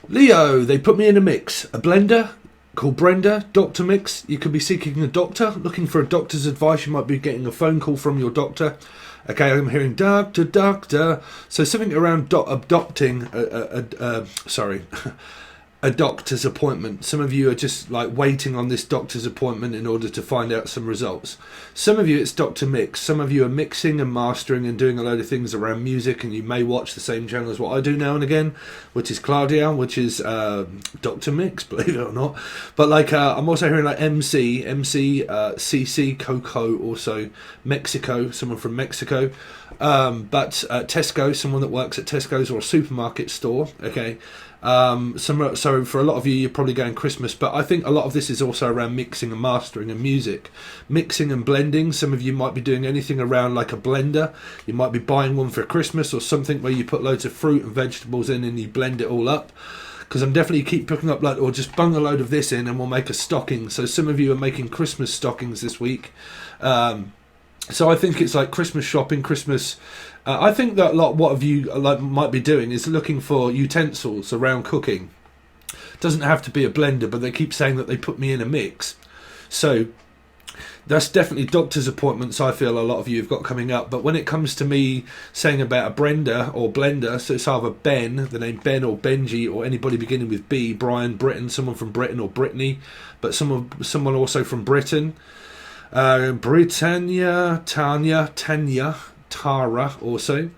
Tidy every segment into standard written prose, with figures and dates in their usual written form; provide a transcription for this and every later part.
Leo, they put me in a mix. A blender called Brenda, doctor mix. You could be seeking a doctor, looking for a doctor's advice. You might be getting a phone call from your doctor. Okay, I'm hearing doctor, doctor. So something around adopting, sorry, a doctor's appointment. Some of you are just like waiting on this doctor's appointment in order to find out some results. Some of you it's Dr. Mix. Some of you are mixing and mastering and doing a load of things around music, and you may watch the same channel as what I do now and again, which is Claudia, which is Dr. Mix, believe it or not. But like I'm also hearing like MC, CC, Coco, also Mexico, someone from Mexico. But Tesco, someone that works at Tesco's or a supermarket store. Okay. So for a lot of you, you're probably going Christmas, but I think a lot of this is also around mixing and mastering and music, mixing and blending. Some of you might be doing anything around like a blender. You might be buying one for Christmas or something where you put loads of fruit and vegetables in and you blend it all up. Because I'm definitely keep picking up like, or just bung a load of this in and we'll make a stocking. So some of you are making Christmas stockings this week. So I think it's like Christmas shopping, Christmas. I think that a lot what of you might be doing is looking for utensils around cooking. Doesn't have to be a blender, but they keep saying that they put me in a mix. So that's definitely doctor's appointments. I feel a lot of you have got coming up. But when it comes to me saying about a Brenda or blender, so it's either Ben, the name Ben, or Benji, or anybody beginning with B, Brian, Britain, someone from Britain, or Brittany, but someone also from Britain. Britannia, Tanya, Tara also.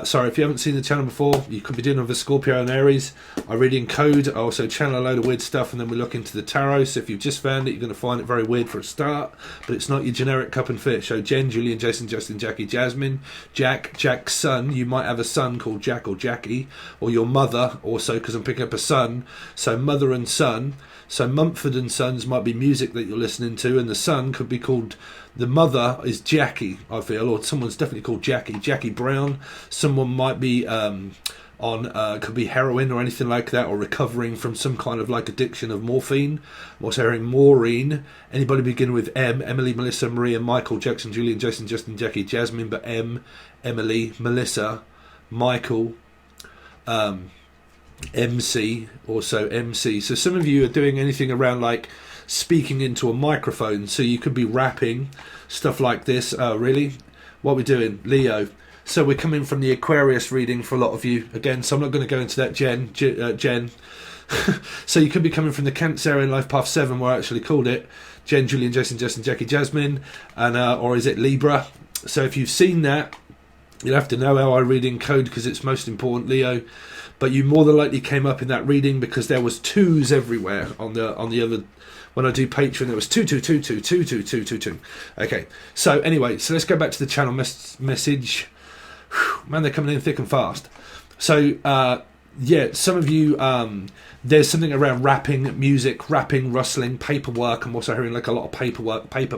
Sorry, if you haven't seen the channel before, you could be dealing with a Scorpio and Aries. I read in code. I also channel a load of weird stuff, and then we look into the tarot. So if you've just found it, you're going to find it very weird for a start, but it's not your generic cup and fish. So Jen, Julian, Jason, Justin, Jackie, Jasmine, Jack's son. You might have a son called Jack or Jackie, or your mother also, because I'm picking up a son. So mother and son. So Mumford and Sons might be music that you're listening to, and the son could be called, the mother is Jackie, I feel, or someone's definitely called Jackie Brown. Someone might be could be heroin or anything like that, or recovering from some kind of like addiction of morphine. I'm also hearing Maureen. Anybody beginning with M, Emily, Melissa, Maria, Michael, Jackson, Julian, Jason, Justin, Jackie, Jasmine, but M, Emily, Melissa, Michael, MC, also MC. So some of you are doing anything around like speaking into a microphone. So you could be rapping, stuff like this. Really? What are we doing? Leo. So we're coming from the Aquarius reading for a lot of you. Again, so I'm not going to go into that, Jen. So you could be coming from the Cancerian Life Path 7, where I actually called it. Jen, Julian, Jason, Justin, Jackie, Jasmine. And or is it Libra? So if you've seen that, you'll have to know how I read in code, because it's most important, Leo. But you more than likely came up in that reading because there was twos everywhere on the other. When I do Patron, there was 2. Okay. So anyway, so let's go back to the channel message. Whew, man, they're coming in thick and fast. So yeah, some of you, there's something around rapping, music, rapping, rustling, paperwork. I'm also hearing like a lot of paperwork, paper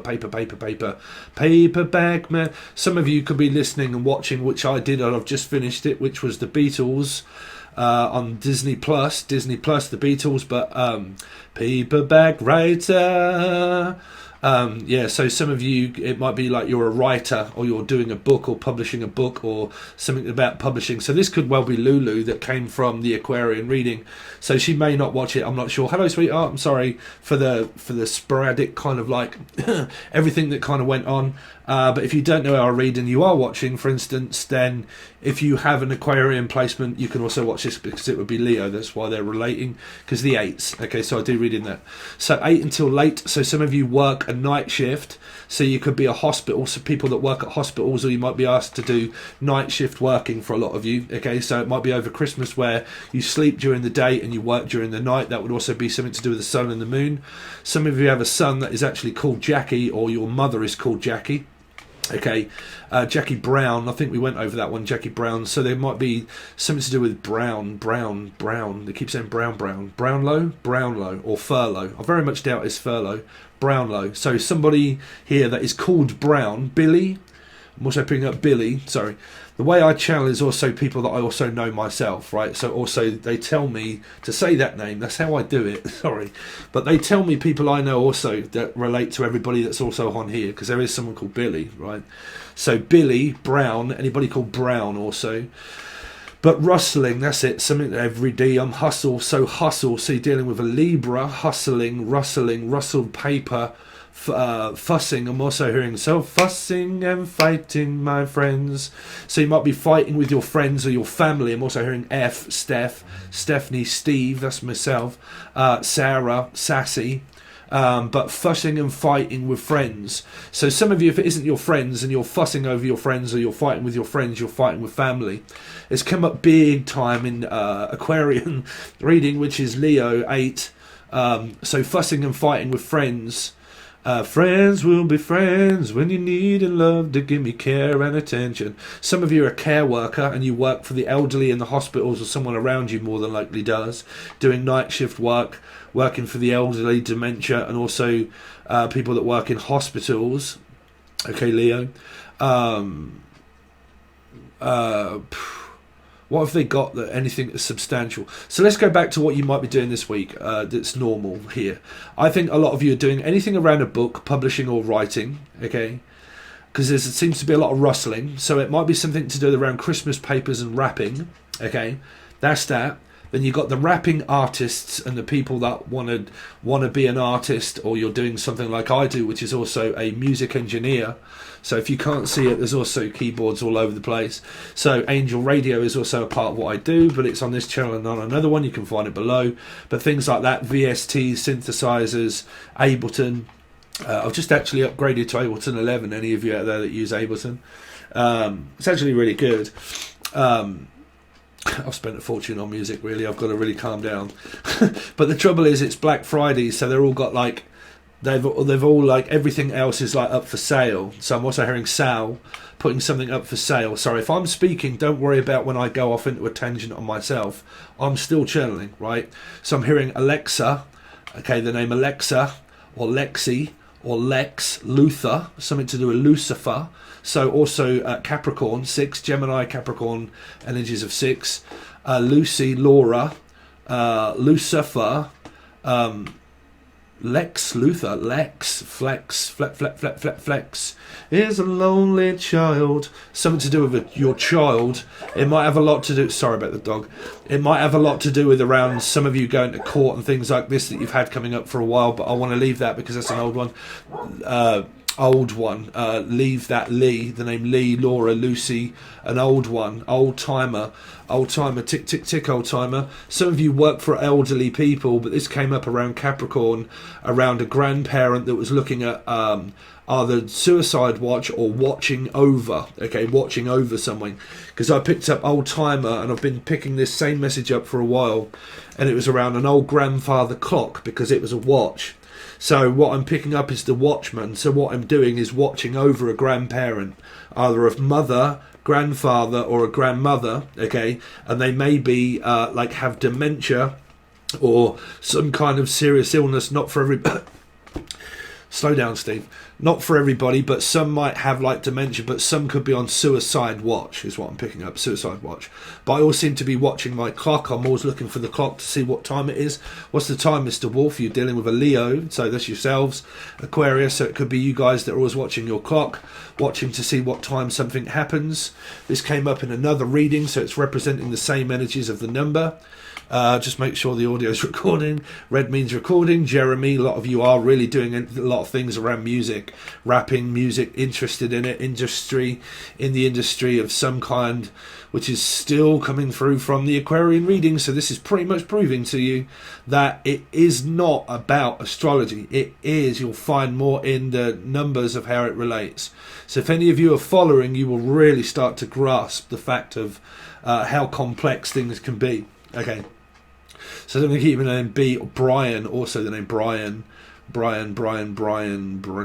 bag man. Some of you could be listening and watching, which I did, and I've just finished it, which was the Beatles. On Disney Plus, the Beatles, but paperback writer. Yeah, so some of you, it might be like you're a writer, or you're doing a book, or publishing a book, or something about publishing. So this could well be Lulu that came from the Aquarian reading. So she may not watch it, I'm not sure. Hello, sweetheart. I'm sorry for the sporadic kind of like everything that kind of went on. But if you don't know our read and you are watching, for instance, then if you have an Aquarian placement, you can also watch this, because it would be Leo. That's why they're relating, because the 8s. Okay, so I do read in that. So 8 until late. So some of you work a night shift. So you could be a hospital, so people that work at hospitals, or you might be asked to do night shift working for a lot of you. Okay, so it might be over Christmas where you sleep during the day and you work during the night. That would also be something to do with the sun and the moon. Some of you have a son that is actually called Jackie, or your mother is called Jackie. Okay, Jackie Brown, I think we went over that one, Jackie Brown. So there might be something to do with Brown. They keep saying Brownlow, or Furlough. I very much doubt it's Furlough. Brownlow. So somebody here that is called Brown, Billy. I'm also picking up Billy, sorry. The way I channel is also people that I also know myself, right? So also they tell me to say that name. That's how I do it, sorry. But they tell me people I know also that relate to everybody that's also on here, because there is someone called Billy, right? So Billy, Brown, anybody called Brown also. But rustling, that's it. Something every day. I'm hustle. So you're dealing with a Libra, hustling, rustling, rustled paper, fussing. I'm also hearing fussing and fighting, my friends. So you might be fighting with your friends or your family. I'm also hearing Steph, Stephanie, Steve. That's myself. Sarah, Sassy. But fussing and fighting with friends. So some of you, if it isn't your friends and you're fussing over your friends, or you're fighting with your friends, you're fighting with family, it's come up big time in Aquarian reading, which is Leo 8. So fussing and fighting with friends. Friends will be friends when you need and love to give me care and attention. Some of you are a care worker and you work for the elderly in the hospitals, or someone around you more than likely does, doing night shift work, working for the elderly, dementia, and also people that work in hospitals. Okay, Leo. What have they got that anything that's substantial? So let's go back to what you might be doing this week that's normal here. I think a lot of you are doing anything around a book, publishing or writing, okay? Because there seems to be a lot of rustling. So it might be something to do around Christmas papers and wrapping, okay? That's that. Then you've got the rapping artists and the people that want to be an artist, or you're doing something like I do, which is also a music engineer. So if you can't see it, there's also keyboards all over the place. So Angel Radio is also a part of what I do, but it's on this channel and on another one. You can find it below. But things like that, VSTs, synthesizers, Ableton. I've just actually upgraded to Ableton 11. Any of you out there that use Ableton? It's actually really good. I've spent a fortune on music, really. I've got to really calm down. But the trouble is, it's Black Friday, so they're all got like, they've all like, everything else is like up for sale. So I'm also hearing Sal putting something up for sale. Sorry, if I'm speaking, don't worry about when I go off into a tangent on myself. I'm still channeling, right? So I'm hearing Alexa, okay, the name Alexa, or Lexi, or Lex, Luthor, something to do with Lucifer. So also Capricorn, 6, Gemini, Capricorn, energies of 6. Lucy, Laura, Lucifer, Lex, Luthor, Lex, Flex, Flex, is a lonely child. Something to do with your child. It might have a lot to do, sorry about the dog. It might have a lot to do with around some of you going to court and things like this that you've had coming up for a while, but I want to leave that because that's an old one. Leave that Lee, the name Lee, Laura, Lucy, an old one, old timer, tick tick tick, old timer. Some of you work for elderly people, but this came up around Capricorn, around a grandparent that was looking at either suicide watch or watching over something, because I picked up old timer and I've been picking this same message up for a while, and it was around an old grandfather clock because it was a watch. So what I'm picking up is the watchman. So what I'm doing is watching over a grandparent, either a mother, grandfather, or a grandmother, okay? And they may be like have dementia or some kind of serious illness, not for everybody. Slow down, Steve. Not for everybody, but some might have like dementia, but some could be on suicide watch, is what I'm picking up, suicide watch. But I always seem to be watching my clock. I'm always looking for the clock to see what time it is. What's the time, Mr. Wolf? You're dealing with a Leo, so that's yourselves, Aquarius, so it could be you guys that are always watching your clock, watching to see what time something happens. This came up in another reading, so it's representing the same energies of the number. Just make sure the audio is recording. Red means recording. Jeremy, a lot of you are really doing a lot of things around music, rapping, music, interested in it, in the industry of some kind, which is still coming through from the Aquarian reading. So this is pretty much proving to you that it is not about astrology. It is, you'll find more in the numbers of how it relates. So if any of you are following, you will really start to grasp the fact of how complex things can be. Okay. So I'm going to keep the name B. Brian, also the name Brian. Brian.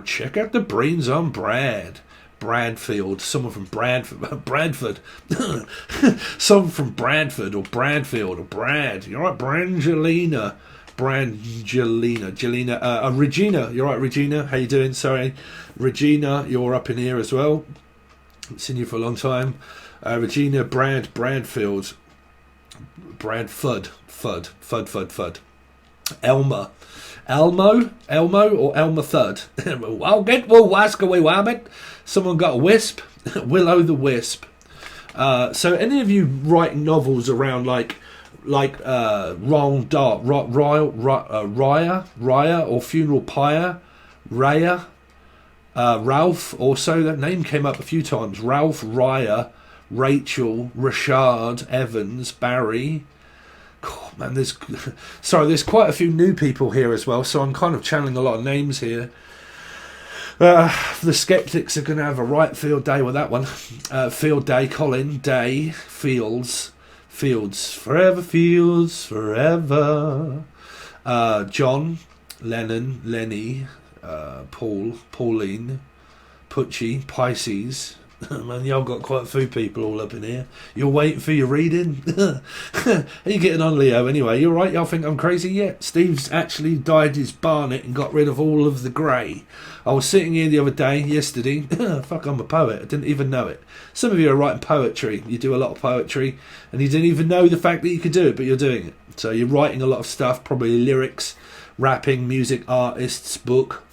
Check out the brains on Brad. Bradfield. Someone from Bradford. Someone from Bradford or Bradfield or Brad. You're right, Brangelina. Regina. You're right, Regina. How you doing? Sorry. Regina, you're up in here as well. I've seen you for a long time. Regina, Bradfield. Bradford. Fud. Elmo or Elmer Thud. We'll ask away, Wabbit. Someone got a wisp. Willow the Wisp. So any of you writing novels around like Roland Dart, Raya or Funeral Pyre, Raya, Ralph, also that name came up a few times. Ralph, Raya, Rachel, Rashard, Evans, Barry. Oh, man, there's quite a few new people here as well, so I'm kind of channeling a lot of names here. The skeptics are going to have a right field day with that one. Field day, Colin, Day, Fields, forever Fields, forever. John, Lennon, Lenny, Paul, Pauline, Pucci, Pisces. Man, y'all got quite a few people all up in here. You're waiting for your reading? How you getting on, Leo? Anyway, you're right. Y'all think I'm crazy? Yeah. Steve's actually dyed his barnet and got rid of all of the grey. I was sitting here the other day, yesterday. Fuck, I'm a poet. I didn't even know it. Some of you are writing poetry. You do a lot of poetry, and you didn't even know the fact that you could do it, but you're doing it. So you're writing a lot of stuff, probably lyrics, rapping, music, artists, book.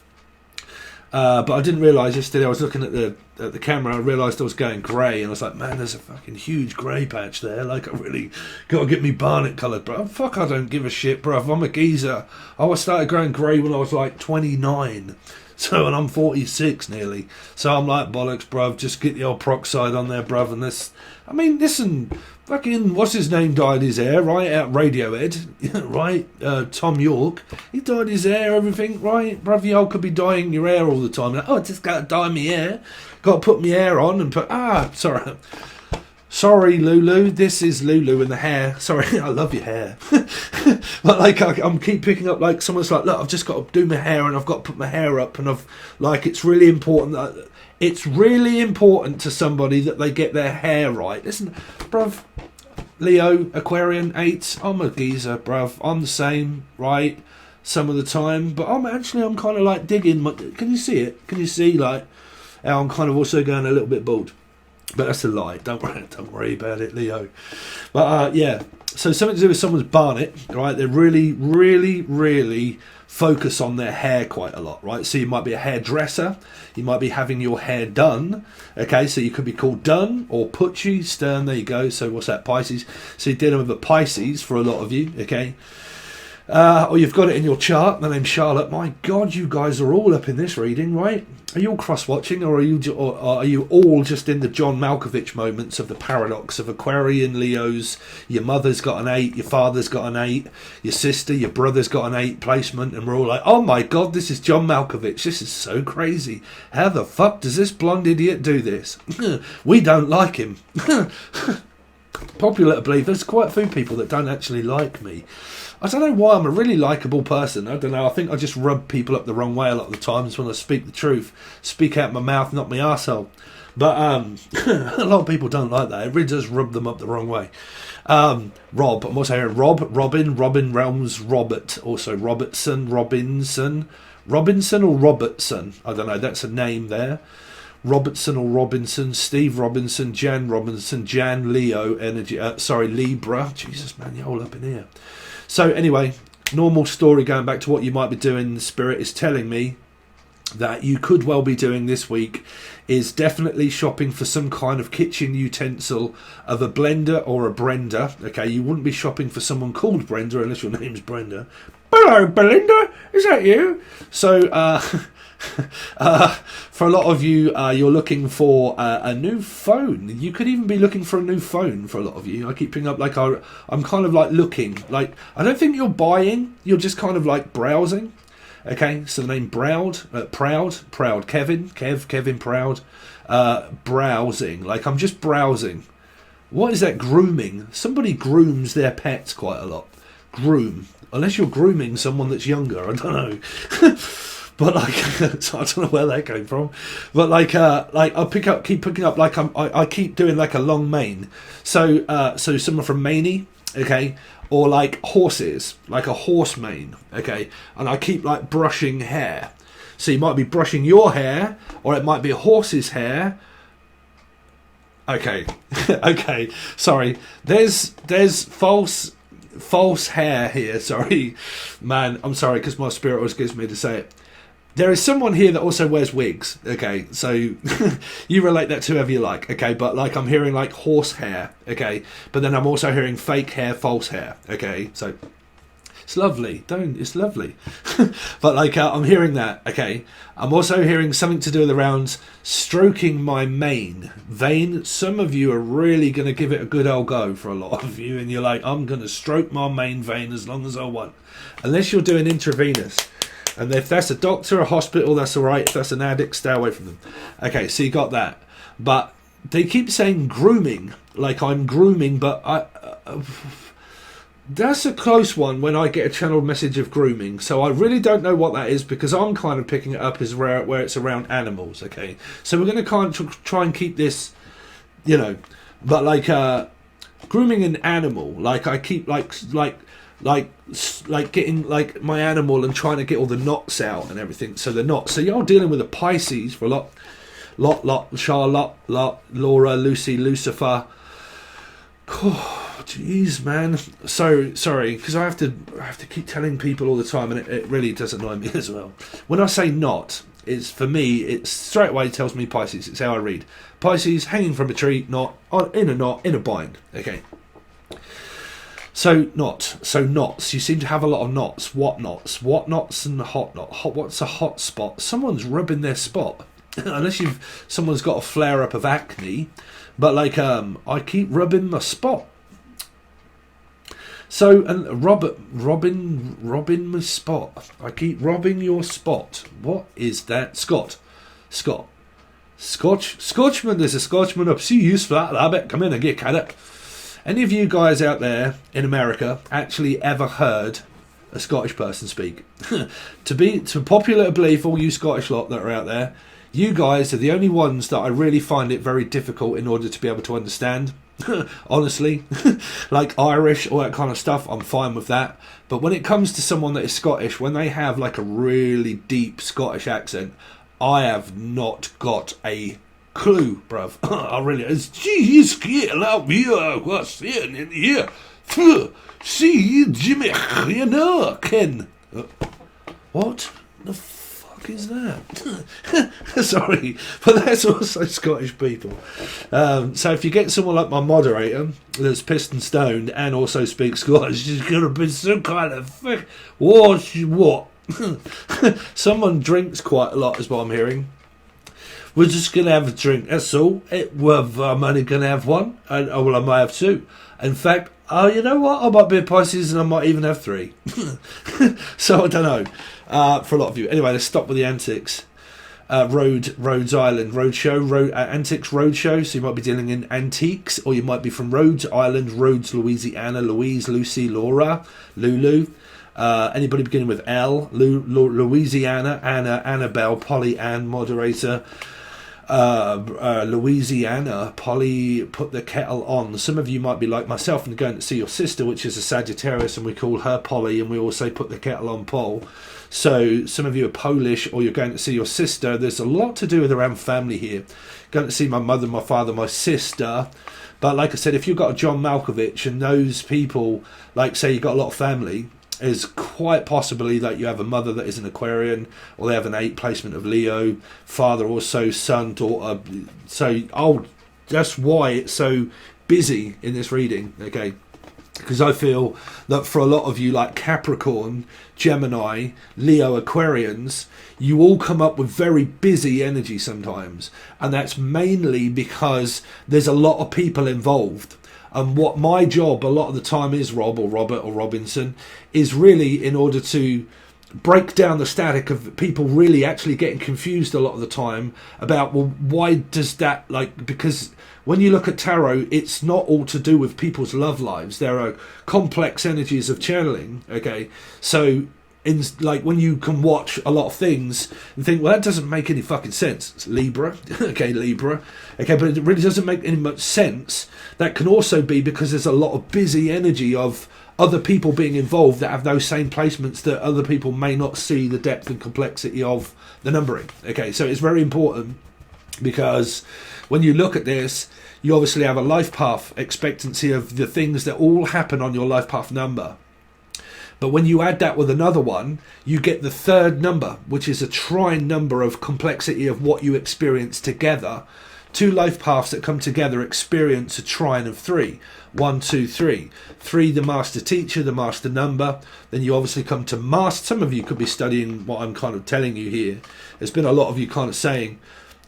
But I didn't realise yesterday, I was looking at the camera, I realised I was going grey, and I was like, man, there's a fucking huge grey patch there. Like, I really got to get me barnet coloured, bro. Fuck, I don't give a shit, bro. I'm a geezer. I started growing grey when I was like 29. So, and I'm 46 nearly. So I'm like, bollocks, bruv, just get the old peroxide on there, bruv, and this... I mean, listen, fucking, what's his name dyed his hair, right? Out Radiohead, right? Tom York, he dyed his hair, everything, right? Bruv, you could be dyeing your hair all the time. Like, oh, I just got to dye my hair. Got to put my hair on and put... Sorry, Lulu. This is Lulu in the hair. Sorry, I love your hair. But like, I'm keep picking up like someone's like, look, I've just got to do my hair and I've got to put my hair up and I've like, it's really important to somebody that they get their hair right. Listen, bruv, Leo, Aquarian, 8. I'm a geezer, bruv. I'm the same, right? Some of the time, but I'm kind of like digging. Can you see it? Can you see like how I'm kind of also going a little bit bald? But that's a lie. Don't worry about it, Leo. But yeah, so something to do with someone's barnet, right? They really, really, really focus on their hair quite a lot, right? So you might be a hairdresser. You might be having your hair done. Okay, so you could be called Dunn or Pucci, Stern. There you go. So what's that? Pisces. So you're dealing with a Pisces for a lot of you. Okay. Or you've got it in your chart. The name's Charlotte. My God, you guys are all up in this reading, right? Are you all cross-watching, or are you all just in the John Malkovich moments of the paradox of Aquarian Leos? Your mother's got an 8, your father's got an 8, your sister, your brother's got an 8 placement, and we're all like, oh my God, this is John Malkovich. This is so crazy. How the fuck does this blonde idiot do this? We don't like him. Popular to believe there's quite a few people that don't actually like me. I don't know why. I'm a really likeable person. I don't know. I think I just rub people up the wrong way a lot of the times when I speak the truth. Speak out my mouth, not my arsehole. But a lot of people don't like that. It really does rub them up the wrong way. Rob. I'm also hearing Robin Realms, Robert. Also Robertson or Robertson. I don't know. That's a name there. Robertson or Robinson, Steve Robinson, Jan Robinson, Jan Leo, Energy, Libra. Jesus, man, you're all up in here. So anyway, normal story, going back to what you might be doing. The spirit is telling me that you could well be doing this week is definitely shopping for some kind of kitchen utensil of a blender or a Brenda. Okay, you wouldn't be shopping for someone called Brenda unless your name's Brenda. Hello, Belinda, is that you? So, for a lot of you, you're looking for a new phone. You could even be looking for a new phone for a lot of you. I keep picking up like I'm kind of like looking. Like, I don't think you're buying. You're just kind of like browsing. Okay, so the name Proud, Kevin Proud, browsing. Like, I'm just browsing. What is that? Grooming. Somebody grooms their pets quite a lot. Groom. Unless you're grooming someone that's younger, I don't know. But like, so I don't know where that came from. But like I'll keep picking up. Like I keep doing like a long mane. So someone from Maney, okay, or like horses, like a horse mane, okay. And I keep like brushing hair. So you might be brushing your hair, or it might be a horse's hair. Okay, okay. Sorry, there's false hair here. Sorry, man. I'm sorry because my spirit always gives me to say it. There is someone here that also wears wigs, okay, so you relate that to whoever you like, okay, but like I'm hearing like horse hair, okay, but then I'm also hearing fake hair, false hair, okay, so it's lovely, it's lovely, but like I'm hearing that, okay, I'm also hearing something to do with around stroking my main vein. Some of you are really going to give it a good old go for a lot of you, and you're like, I'm going to stroke my main vein as long as I want, unless you're doing intravenous. And if that's a doctor, a hospital, that's all right. If that's an addict, stay away from them. Okay, so you got that. But they keep saying grooming, like I'm grooming, but that's a close one when I get a channeled message of grooming. So I really don't know what that is, because I'm kind of picking it up as where it's around animals, okay? So we're going to kind of try and keep this, you know, but like grooming an animal, like I keep like getting like my animal and trying to get all the knots out and everything. So the knots. So you're dealing with a Pisces for a lot, Charlotte, Laura, Lucy, Lucifer. Oh, jeez, man. So sorry, because I have to keep telling people all the time, and it really does annoy me as well. When I say knot, it's for me. It's straight away tells me Pisces. It's how I read Pisces, hanging from a tree, knot, in a bind. Okay. So knots. You seem to have a lot of knots. What knots? What knots and hot knot? What's a hot spot? Someone's rubbing their spot. Unless someone's got a flare up of acne. But like I keep rubbing my spot. So and robbing my spot. I keep robbing your spot. What is that? Scotchman. There's a Scotchman up. See you flat rabbit. Come in and get cut up. Any of you guys out there in America actually ever heard a Scottish person speak? To popular belief, all you Scottish lot that are out there, you guys are the only ones that I really find it very difficult in order to be able to understand. Honestly, like Irish, all that kind of stuff, I'm fine with that. But when it comes to someone that is Scottish, when they have like a really deep Scottish accent, I have not got a clue, bruv. I really is. He's getting out here. What's sitting in here? See, Jimmy, you know, Ken. What the fuck is that? Sorry, but that's also Scottish people. So if you get someone like my moderator that's pissed and stoned and also speaks Scottish, she's gonna be some kind of what? Someone drinks quite a lot, is what I'm hearing. We're just going to have a drink, that's all. I'm only going to have one, and I might have two. In fact, you know what? I might be a Pisces and I might even have three. So I don't know. For a lot of you. Anyway, let's stop with the antics. Rhodes Island Roadshow, Antiques Roadshow. So you might be dealing in antiques, or you might be from Rhodes Island, Rhodes, Louisiana, Louise, Lucy, Laura, Lulu. Anybody beginning with L, Louisiana, Anna, Annabelle, Polly, Ann, moderator. Louisiana, Polly, put the kettle on. Some of you might be like myself and going to see your sister, which is a Sagittarius, and we call her Polly, and we also put the kettle on Paul. So some of you are Polish, or you're going to see your sister. There's a lot to do with around family here. Going to see my mother, my father, my sister. But like I said, if you've got a John Malkovich and those people, like say you've got a lot of family, is quite possibly that you have a mother that is an Aquarian, or they have an 8 placement of Leo, father also, son, daughter. So that's why it's so busy in this reading, okay? Because I feel that for a lot of you, like Capricorn, Gemini, Leo, Aquarians, you all come up with very busy energy sometimes, and that's mainly because there's a lot of people involved. And what my job a lot of the time is, Rob or Robert or Robinson, is really in order to break down the static of people really actually getting confused a lot of the time about, well, why does that, like, because when you look at tarot, it's not all to do with people's love lives. There are complex energies of channeling, okay? So in like when you can watch a lot of things and think, well, that doesn't make any fucking sense. It's Libra, okay, Libra, okay, but it really doesn't make any much sense. That can also be because there's a lot of busy energy of other people being involved that have those same placements that other people may not see the depth and complexity of the numbering. Okay, so it's very important because when you look at this, you obviously have a life path expectancy of the things that all happen on your life path number. But when you add that with another one, you get the third number, which is a trine number of complexity of what you experience together. Two life paths that come together experience a trine of 3. 1, 2, 3. 3, the master teacher, the master number. Then you obviously come to master. Some of you could be studying what I'm kind of telling you here. There's been a lot of you kind of saying,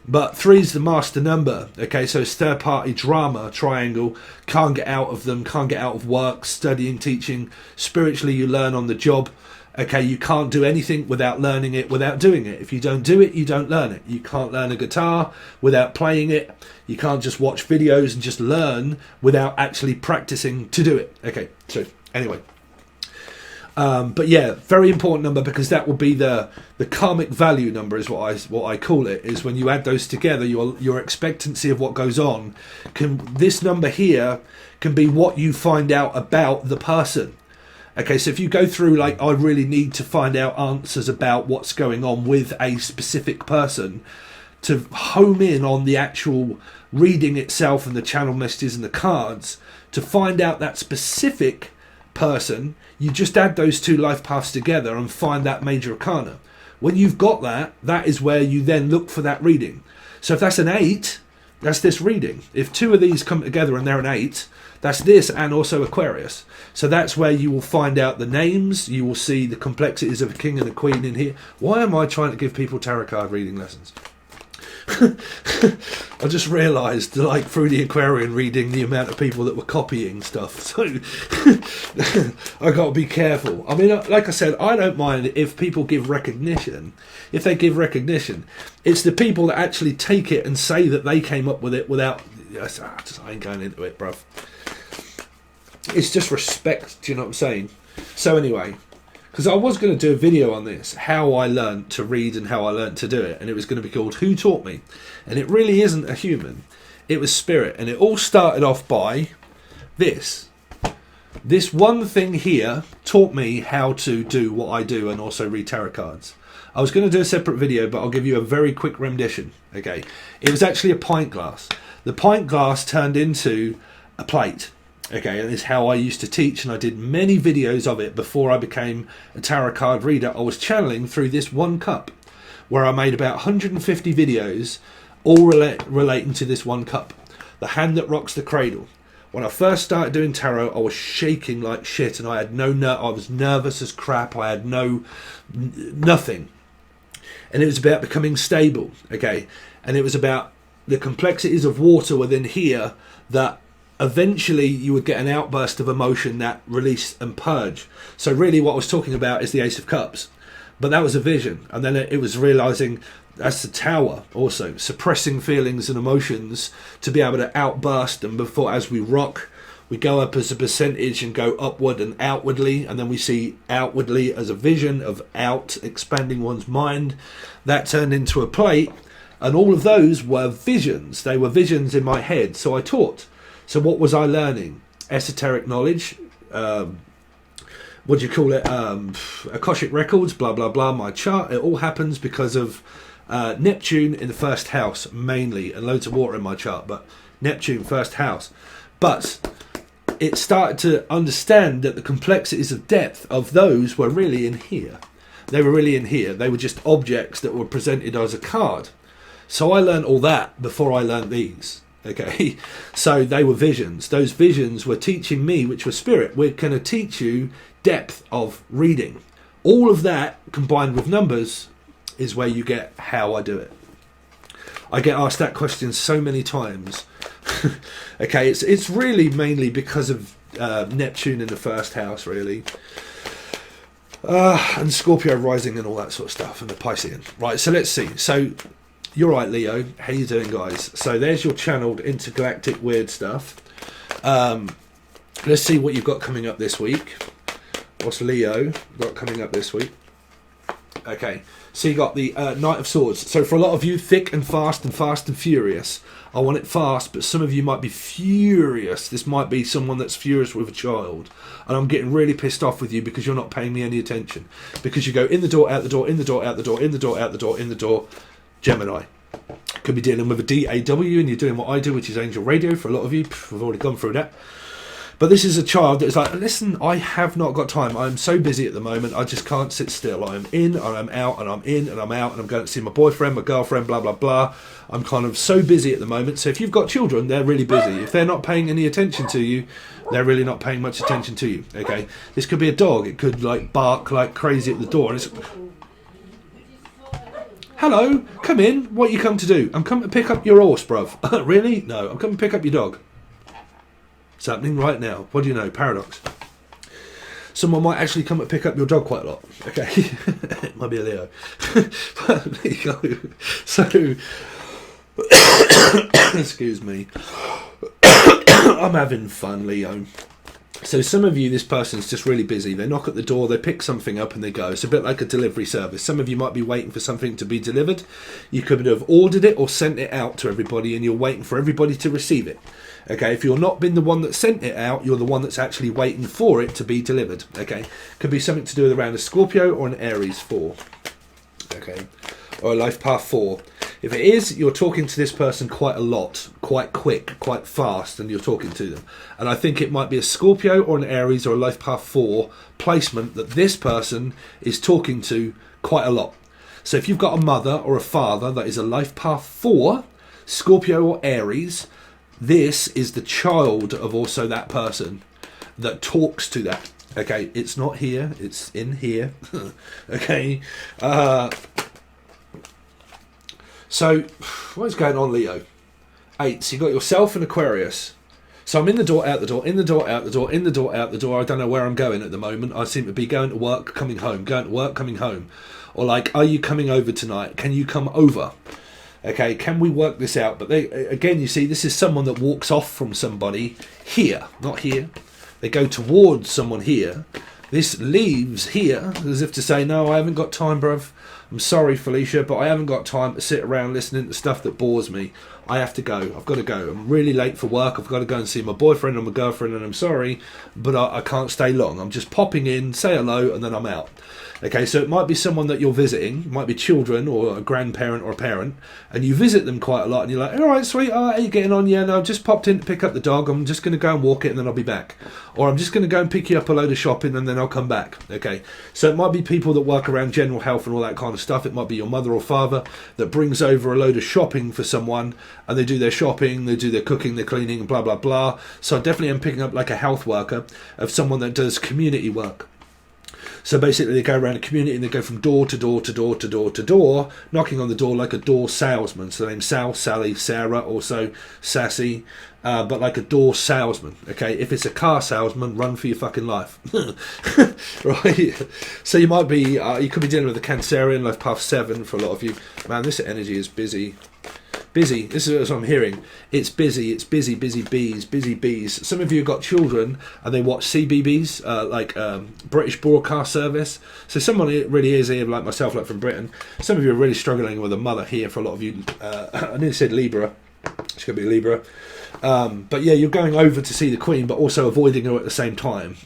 but 3 is the master number. Okay, so it's third party drama, triangle. Can't get out of them, can't get out of work, studying, teaching. Spiritually, you learn on the job. Okay, you can't do anything without learning it, without doing it. If you don't do it, you don't learn it. You can't learn a guitar without playing it. You can't just watch videos and just learn without actually practicing to do it. Okay, so anyway. But yeah, very important number, because that will be the karmic value number is what I call it, is when you add those together, your expectancy of what goes on. This number here can be what you find out about the person. Okay, so if you go through, like, I really need to find out answers about what's going on with a specific person, to home in on the actual reading itself and the channel messages and the cards, to find out that specific person, you just add those two life paths together and find that major arcana. When you've got that, that is where you then look for that reading. So if that's an 8, that's this reading. If 2 of these come together and they're an 8, that's this, and also Aquarius. So that's where you will find out the names. You will see the complexities of a king and a queen in here. Why am I trying to give people tarot card reading lessons? I just realised, like, through the Aquarian reading, the amount of people that were copying stuff. So I got to be careful. I mean, like I said, I don't mind if people give recognition. If they give recognition, it's the people that actually take it and say that they came up with it without. I ain't going into it, bruv. It's just respect. Do you know what I'm saying? So anyway, because I was going to do a video on this, how I learned to read and how I learned to do it, and it was going to be called Who Taught Me? And it really isn't a human, it was spirit. And it all started off by this one thing here taught me how to do what I do, and also read tarot cards. I was going to do a separate video, but I'll give you a very quick rendition. Okay, it was actually a pint glass. The pint glass turned into a plate. Okay, and it's how I used to teach, and I did many videos of it before I became a tarot card reader. I was channeling through this one cup, where I made about 150 videos, all relating to this one cup. The hand that rocks the cradle. When I first started doing tarot, I was shaking like shit, and I had I was nervous as crap. I had nothing. And it was about becoming stable, okay? And it was about the complexities of water within here, that eventually you would get an outburst of emotion that release and purge. So really what I was talking about is the Ace of Cups. But that was a vision. And then it was realising that's the Tower also. Suppressing feelings and emotions to be able to outburst them before, as we rock, we go up as a percentage and go upward and outwardly. And then we see outwardly as a vision of out, expanding one's mind. That turned into a plate. And all of those were visions. They were visions in my head. So I taught. So what was I learning? Esoteric knowledge, what do you call it? Akashic records, blah, blah, blah, my chart. It all happens because of Neptune in the first house, mainly, and loads of water in my chart, but Neptune, first house. But it started to understand that the complexities of depth of those were really in here. They were really in here. They were just objects that were presented as a card. So I learned all that before I learned these. Okay, so they were visions. Those visions were teaching me, which was spirit. We're going to teach you depth of reading. All of that combined with numbers is where you get how I do it. I get asked that question so many times. Okay, it's really mainly because of Neptune in the first house, really. And Scorpio rising and all that sort of stuff, and the Piscean. Right, so let's see. So you're right, Leo. How you doing, guys? So there's your channeled intergalactic weird stuff. Let's see what you've got coming up this week. What's Leo got coming up this week? Okay, so you got the Knight of Swords. So for a lot of you, thick and fast and furious. I want it fast, but some of you might be furious. This might be someone that's furious with a child. And I'm getting really pissed off with you because you're not paying me any attention. Because you go in the door, out the door, in the door, out the door, in the door, out the door, in the door. Gemini. Could be dealing with a DAW, and you're doing what I do, which is angel radio for a lot of you. We've already gone through that. But this is a child that is like, listen, I have not got time. I'm so busy at the moment. I just can't sit still. I'm in and I'm out and I'm in and I'm out and I'm going to see my boyfriend, my girlfriend, blah, blah, blah. I'm kind of so busy at the moment. So if you've got children, they're really busy. If they're not paying any attention to you, they're really not paying much attention to you. Okay. This could be a dog. It could like bark like crazy at the door. And it's, hello, come in. What you come to do? I'm coming to pick up your horse, bruv. Really? No, I'm coming to pick up your dog. It's happening right now. What do you know? Paradox. Someone might actually come and pick up your dog quite a lot. Okay. It might be a Leo. But there you go. So, excuse me. I'm having fun, Leo. So some of you, this person's just really busy. They knock at the door, they pick something up and they go. It's a bit like a delivery service. Some of you might be waiting for something to be delivered. You could have ordered it or sent it out to everybody and you're waiting for everybody to receive it. Okay, if you're not been the one that sent it out, you're the one that's actually waiting for it to be delivered. Okay, could be something to do with around a Scorpio or an Aries 4. Okay, or a life path 4. If it is, you're talking to this person quite a lot, quite quick, quite fast, and you're talking to them. And I think it might be a Scorpio or an Aries or a life path 4 placement that this person is talking to quite a lot. So if you've got a mother or a father that is a life path 4, Scorpio or Aries, this is the child of also that person that talks to that. Okay, it's not here, it's in here. Okay. So, what is going on, Leo? 8, so you've got yourself and Aquarius. So I'm in the door, out the door, in the door, out the door, in the door, out the door. I don't know where I'm going at the moment. I seem to be going to work, coming home, going to work, coming home. Or like, are you coming over tonight? Can you come over? Okay, can we work this out? But they, again, you see, this is someone that walks off from somebody here, not here. They go towards someone here. This leaves here, as if to say, no, I haven't got time, bruv. I'm sorry, Felicia, but I haven't got time to sit around listening to stuff that bores me. I have to go. I've got to go. I'm really late for work. I've got to go and see my boyfriend or my girlfriend, and I'm sorry, but I can't stay long. I'm just popping in, say hello, and then I'm out. Okay, so it might be someone that you're visiting. It might be children or a grandparent or a parent, and you visit them quite a lot, and you're like, all right, sweetheart, how are you getting on? Yeah, no, I've just popped in to pick up the dog. I'm just going to go and walk it, and then I'll be back. Or I'm just going to go and pick you up a load of shopping, and then I'll come back. Okay, so it might be people that work around general health and all that kind of stuff. It might be your mother or father that brings over a load of shopping for someone, and they do their shopping, they do their cooking, their cleaning, blah, blah, blah. So I definitely am picking up like a health worker of someone that does community work. So basically they go around a community and they go from door to door to door to door to door, knocking on the door like a door salesman. So the name's Sal, Sally, Sarah, also Sassy, but like a door salesman. Okay, if it's a car salesman, run for your fucking life. Right? So you might be, you could be dealing with a Cancerian, life path 7 for a lot of you. Man, this energy is busy. Busy, this is what I'm hearing. It's busy bees. Some of you have got children and they watch CBBS, like British Broadcast Service. So someone really is here, like myself, like from Britain. Some of you are really struggling with a mother here for a lot of you. I nearly said Libra. It's going to be Libra. But yeah, you're going over to see the Queen, but also avoiding her at the same time.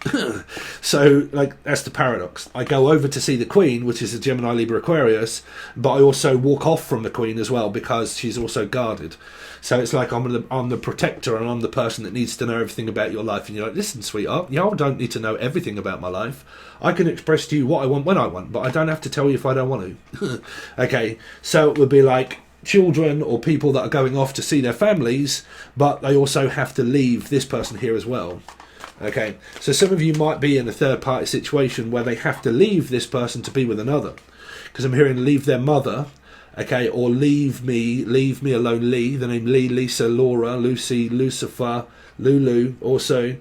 So, like, that's the paradox. I go over to see the Queen, which is a Gemini, Libra, Aquarius, but I also walk off from the Queen as well because she's also guarded. So it's like I'm the protector and I'm the person that needs to know everything about your life. And you're like, listen, sweetheart, y'all don't need to know everything about my life. I can express to you what I want when I want, but I don't have to tell you if I don't want to. Okay, so it would be like children or people that are going off to see their families, but they also have to leave this person here as well. Okay, so some of you might be in a third party situation where they have to leave this person to be with another, because I'm hearing leave their mother, okay, or leave me alone. Lee, the name Lee, Lisa, Laura, Lucy, Lucifer, Lulu, also.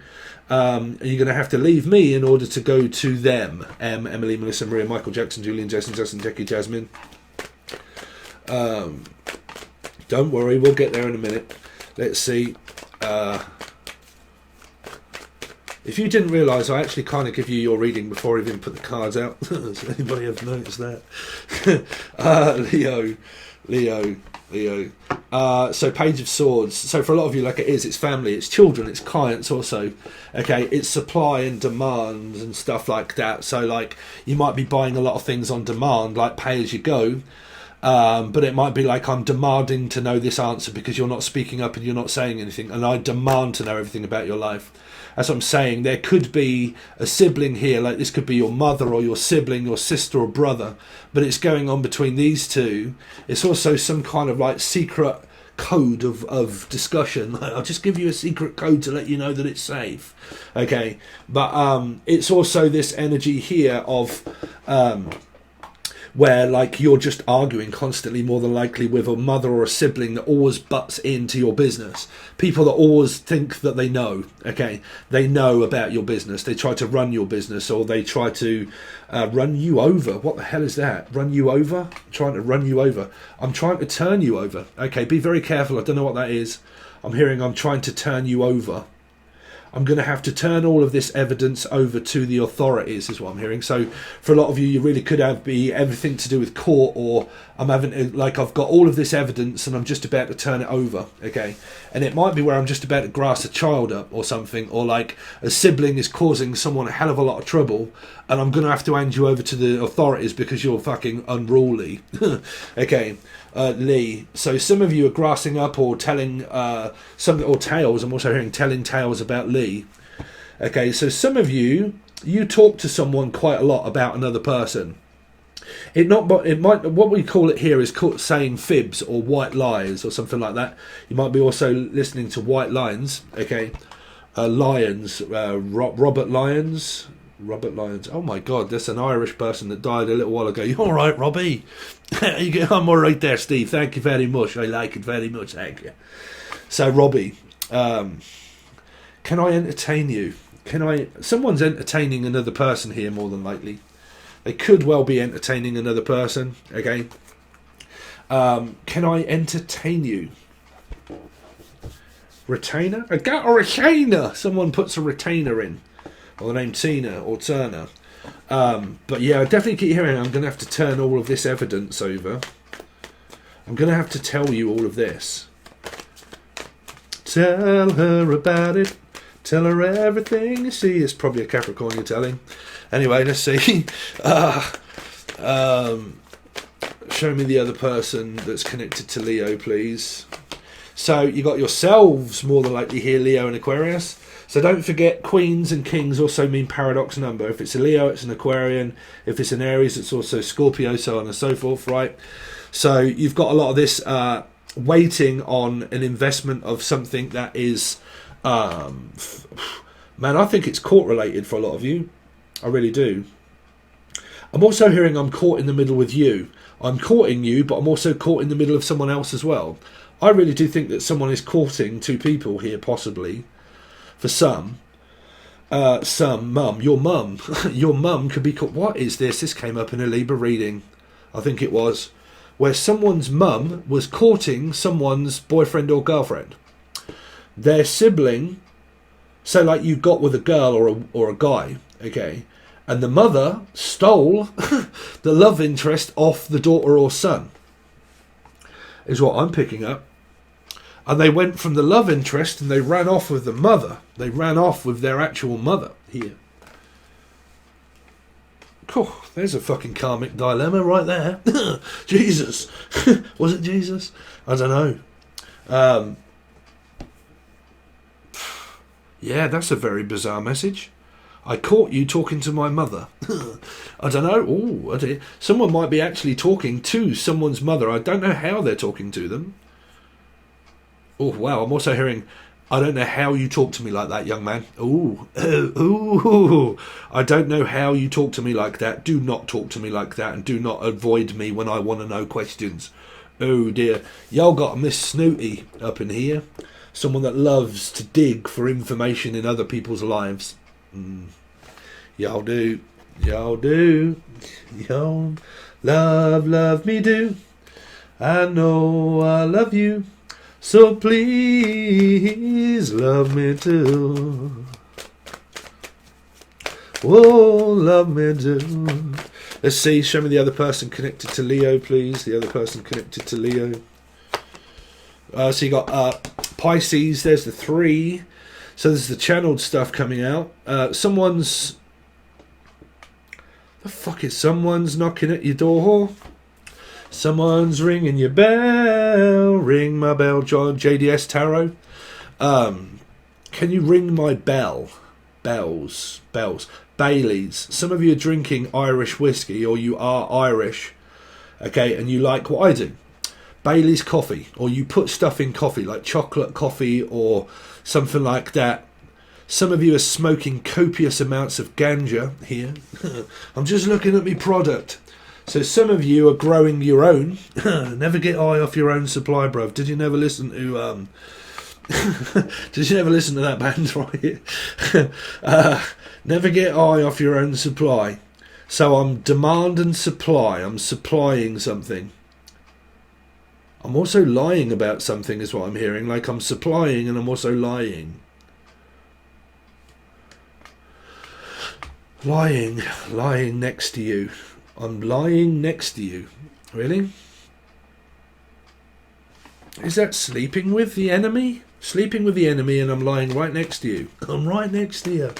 You're going to have to leave me in order to go to them. Emily, Melissa, Maria, Michael, Jackson, Julian, Jason, Justin, Jackie, Jasmine. Don't worry, we'll get there in a minute. Let's see. If you didn't realise, I actually kind of give you your reading before I even put the cards out. Does anybody have noticed that? Leo. So Page of Swords. So for a lot of you, like it's family, it's children, it's clients also. Okay, it's supply and demand and stuff like that. So like you might be buying a lot of things on demand, like pay as you go. But it might be like, I'm demanding to know this answer because you're not speaking up and you're not saying anything, and I demand to know everything about your life. As I'm saying, there could be a sibling here, like this could be your mother or your sibling, your sister or brother, but it's going on between these two. It's also some kind of like secret code of discussion. I'll just give you a secret code to let you know that it's safe. Okay, but it's also this energy here of where like you're just arguing constantly, more than likely with a mother or a sibling that always butts into your business. People that always think that they know, okay, they know about your business. They try to run your business, or they try to run you over. What the hell is that? Run you over? I'm trying to run you over. I'm trying to turn you over. Okay, be very careful. I don't know what that is. I'm hearing I'm trying to turn you over. I'm going to have to turn all of this evidence over to the authorities, is what I'm hearing. So for a lot of you, you really could have be everything to do with court, or I'm having, like, I've got all of this evidence and I'm just about to turn it over, okay? And it might be where I'm just about to grass a child up or something, or like a sibling is causing someone a hell of a lot of trouble and I'm going to have to hand you over to the authorities because you're fucking unruly. Okay, Lee. So some of you are grassing up or telling something, or tales. I'm also hearing telling tales about Lee. Okay, so some of you talk to someone quite a lot about another person. It might, what we call it here is saying fibs or white lies or something like that. You might be also listening to white lines. Okay, Lyons, Robert Lyons. Robert Lyons. Oh my God, that's an Irish person that died a little while ago. You all right, Robbie? I'm all right there, Steve. Thank you very much. I like it very much. Thank you. So, Robbie, can I entertain you? Someone's entertaining another person here, more than likely. They could well be entertaining another person. Okay. Can I entertain you? Retainer? I got a retainer. Someone puts a retainer in. Or the name Tina or Turner. But yeah, I definitely keep hearing I'm going to have to turn all of this evidence over. I'm going to have to tell you all of this. Tell her about it. Tell her everything you see. It's probably a Capricorn you're telling. Anyway, let's see. Show me the other person that's connected to Leo, please. So you got yourselves more than likely here, Leo and Aquarius. So don't forget, queens and kings also mean paradox number. If it's a Leo, it's an Aquarian. If it's an Aries, it's also Scorpio, so on and so forth, right? So you've got a lot of this waiting on an investment of something that is, man, I think it's court-related for a lot of you. I really do. I'm also hearing I'm caught in the middle with you. I'm courting you, but I'm also caught in the middle of someone else as well. I really do think that someone is courting two people here, possibly. For some mum, your mum, your mum could be caught. What is this? This came up in a Libra reading, I think it was, where someone's mum was courting someone's boyfriend or girlfriend. Their sibling, so like you got with a girl or a guy, okay, and the mother stole the love interest off the daughter or son, is what I'm picking up. And they went from the love interest and they ran off with the mother. They ran off with their actual mother here. Cool. There's a fucking karmic dilemma right there. Jesus. Was it Jesus? I don't know. Yeah, that's a very bizarre message. I caught you talking to my mother. I don't know. Ooh, someone might be actually talking to someone's mother. I don't know how they're talking to them. Oh, wow. I'm also hearing, I don't know how you talk to me like that, young man. Ooh. Ooh. I don't know how you talk to me like that. Do not talk to me like that, and do not avoid me when I want to know questions. Oh, dear. Y'all got Miss Snooty up in here. Someone that loves to dig for information in other people's lives. Y'all do. Y'all do. Y'all love me do. I know I love you. So please love me too. Oh, love me too. Let's see, show me the other person connected to Leo, please. The other person connected to Leo. So you got Pisces, there's the 3. So there's the channeled stuff coming out. Someone's knocking at your door. Someone's ringing your bell. Ring my bell, John. JDS Tarot. Can you ring my bell? Bells. Baileys. Some of you are drinking Irish whiskey, or you are Irish, okay, and you like what I do. Bailey's coffee, or you put stuff in coffee, like chocolate coffee or something like that. Some of you are smoking copious amounts of ganja here. I'm just looking at my product. So some of you are growing your own. Never get high off your own supply, bruv. Did you never listen to did you never listen to that band, right? Never get high off your own supply. So I'm demand and supply. I'm supplying something. I'm also lying about something is what I'm hearing. Like I'm supplying and I'm also lying. Lying next to you. I'm lying next to you. Really? Is that sleeping with the enemy? Sleeping with the enemy and I'm lying right next to you. I'm right next to you.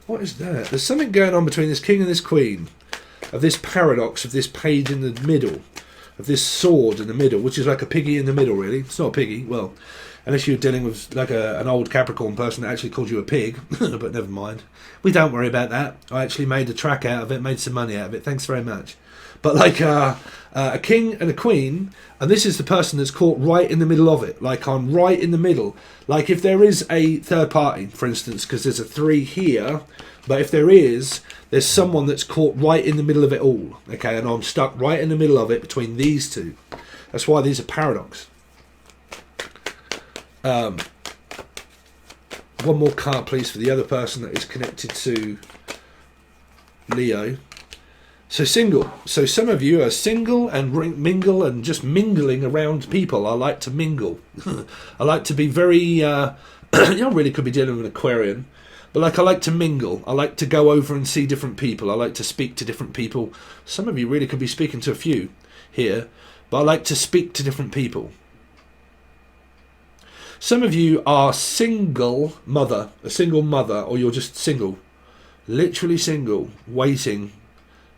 What is that? There's something going on between this king and this queen. Of this paradox, of this page in the middle. Of this sword in the middle, which is like a piggy in the middle, really. It's not a piggy. Well, unless you're dealing with like an old Capricorn person that actually called you a pig. But never mind. We don't worry about that. I actually made a track out of it, made some money out of it. Thanks very much. But like a king and a queen, and this is the person that's caught right in the middle of it. Like I'm right in the middle. Like if there is a third party, for instance, because there's a 3 here, but if there's someone that's caught right in the middle of it all. Okay, and I'm stuck right in the middle of it between these two. That's why these are paradox. One more card, please, for the other person that is connected to Leo. So single. So some of you are single and mingle and just mingling around people. I like to mingle. I like to be very... you really could be dealing with an Aquarian. But like I like to mingle. I like to go over and see different people. I like to speak to different people. Some of you really could be speaking to a few here. But I like to speak to different people. Some of you are a single mother, or you're just single. Literally single, waiting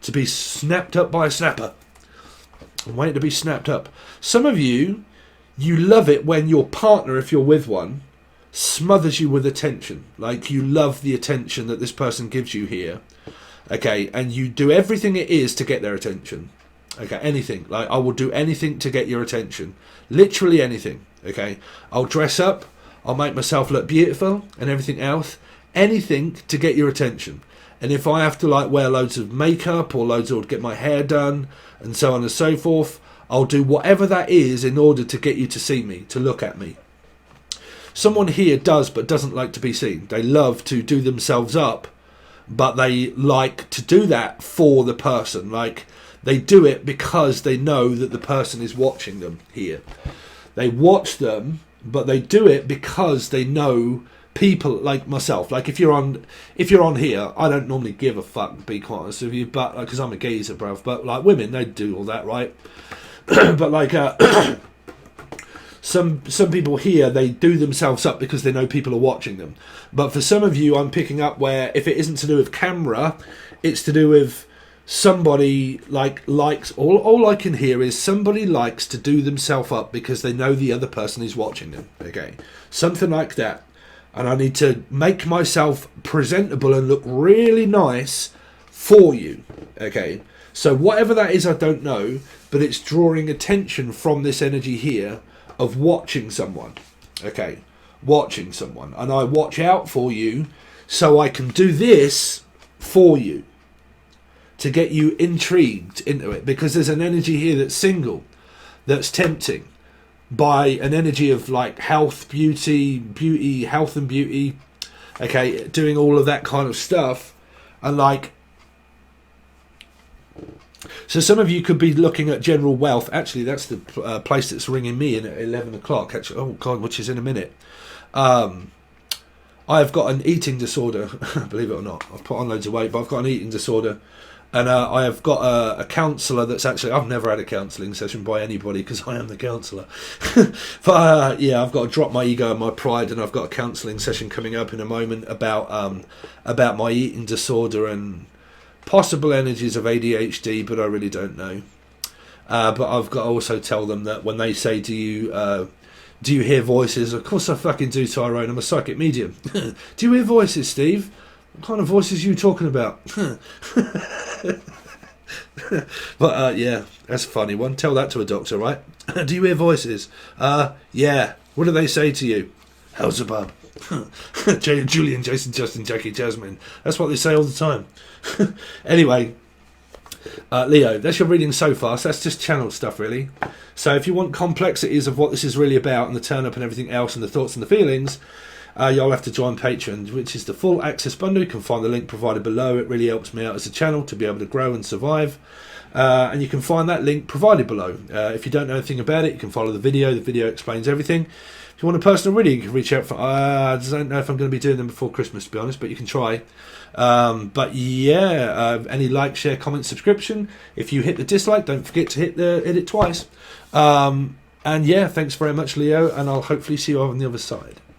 to be snapped up by a snapper. I'm waiting to be snapped up. Some of you love it when your partner, if you're with one, smothers you with attention. Like you love the attention that this person gives you here. Okay, and you do everything it is to get their attention. Okay, anything. Like I will do anything to get your attention. Literally anything. Okay, I'll dress up. I'll make myself look beautiful and everything else. Anything to get your attention. And if I have to like wear loads of makeup or get my hair done and so on and so forth, I'll do whatever that is in order to get you to see me, to look at me. Someone here does but doesn't like to be seen. They love to do themselves up, but they like to do that for the person. Like they do it because they know that the person is watching them here. They watch them, but they do it because they know people like myself. Like if you're on here, I don't normally give a fuck, to be quite honest with you, but because I'm a geezer, bruv. But like women, they do all that, right? But like some people here, they do themselves up because they know people are watching them. But for some of you, I'm picking up where if it isn't to do with camera, it's to do with somebody likes. All I can hear is somebody likes to do themselves up because they know the other person is watching them. Okay, something like that. And I need to make myself presentable and look really nice for you. Okay, so whatever that is, I don't know, but it's drawing attention from this energy here of watching someone. Okay, watching someone, and I watch out for you so I can do this for you to get you intrigued into it, because there's an energy here that's single, that's tempting by an energy of like health, beauty, health and beauty. Okay, doing all of that kind of stuff, and like, so some of you could be looking at general wealth. Actually, that's the place that's ringing me in at 11 o'clock. Actually, oh God, which is in a minute. I've got an eating disorder, believe it or not. I've put on loads of weight, but I've got an eating disorder. And I have got a counsellor that's actually... I've never had a counselling session by anybody because I am the counsellor. But yeah, I've got to drop my ego and my pride, and I've got a counselling session coming up in a moment about my eating disorder and possible energies of ADHD, but I really don't know. But I've got to also tell them that when they say, do you hear voices? Of course I fucking do, Tyrone. I'm a psychic medium. Do you hear voices, Steve? What kind of voices are you talking about? But yeah, that's a funny one. Tell that to a doctor, right? Do you hear voices? Yeah. What do they say to you? How's the bub? Julian, Jason, Justin, Jackie, Jasmine. That's what they say all the time. Anyway, Leo, that's your reading so far. So that's just channel stuff, really. So if you want complexities of what this is really about and the turn up and everything else and the thoughts and the feelings, you'll have to join Patron, which is the full access bundle. You can find the link provided below. It really helps me out as a channel to be able to grow and survive. And you can find that link provided below. If you don't know anything about it, you can follow the video. The video explains everything. If you want a personal reading, you can reach out. I don't know if I'm going to be doing them before Christmas, to be honest, but you can try. But yeah, any like, share, comment, subscription. If you hit the dislike, don't forget to hit it twice. And yeah, thanks very much, Leo, and I'll hopefully see you on the other side.